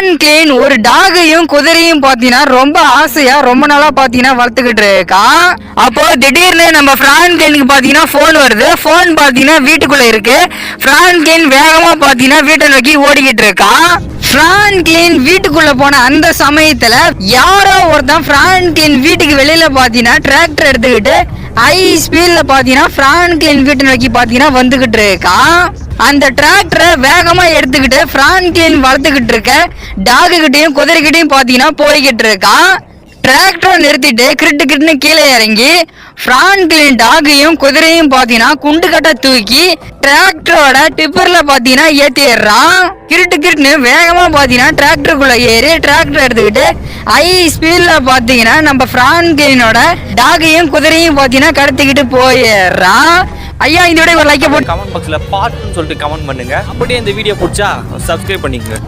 Franklin ஒரு டாகையும் குதிரையும் பாத்தீங்கன்னா ரொம்ப ஆசையா ரொம்ப நாளா பாத்தீங்கன்னா வளர்த்துக்கிட்டு இருக்கா. அப்போ திடீர்னு நம்ம பிரான்க்ளினுக்கு பாத்தீங்கன்னா போன் வருது. போன் பாத்தீங்கன்னா வீட்டுக்குள்ள இருக்கு. பிரான்க்ளின் வேகமா பாத்தீங்கன்னா வீட்டை நோக்கி ஓடிக்கிட்டு இருக்கா. பிரான்க்ளின் வீட்டுக்குள்ள போன அந்த சமயத்துல யாரோ ஒருத்தன் பிரான்க்ளின் வீட்டுக்கு வெளியில பாத்தீங்கன்னா டிராக்டர் எடுத்துக்கிட்டு ஹை ஸ்பீட்ல பாத்தீங்கன்னா பிரான்க்ளின் வீட்டை நோக்கி பாத்தீங்கன்னா வந்துகிட்டு இருக்கா. அந்த டிராக்டரை வேகமா எடுத்துக்கிட்டு பிரான்க்ளின் வளர்த்துக்கிட்டு இருக்க டாகு கிட்டையும் குதிரைகிட்டையும் பாத்தீங்கன்னா போய்கிட்டு இருக்கா. டிராக்டரை நிறுத்திட்டு கிரிட்டுன்னு கீழே இறங்கி பிரான்க்ளின் டாகையும் குதிரையும் பாத்தீங்கன்னா குண்டு கட்ட தூக்கி டிராக்டரோட டிப்பர்ல பாத்தீங்கன்னா ஏத்திடுறான். கிரிட்டுன்னு வேகமா பாத்தீங்கன்னா டிராக்டருக்குள்ள ஏறி டிராக்டர் எடுத்துக்கிட்டு ஹை ஸ்பீட்ல பாத்தீங்கன்னா நம்ம பிரான்க்ளினோட டாகையும் குதிரையும் பாத்தீங்கன்னா கடத்திக்கிட்டு போயிடுறான். ஐயா இந்த வீடியோ ஒரு லைக் போட்டு கமெண்ட் பாக்ஸ்ல பார்ட்னு சொல்லிட்டு கமெண்ட் பண்ணுங்க. அப்படியே இந்த வீடியோ பிடிச்சா சப்ஸ்கிரைப் பண்ணிக்கங்க.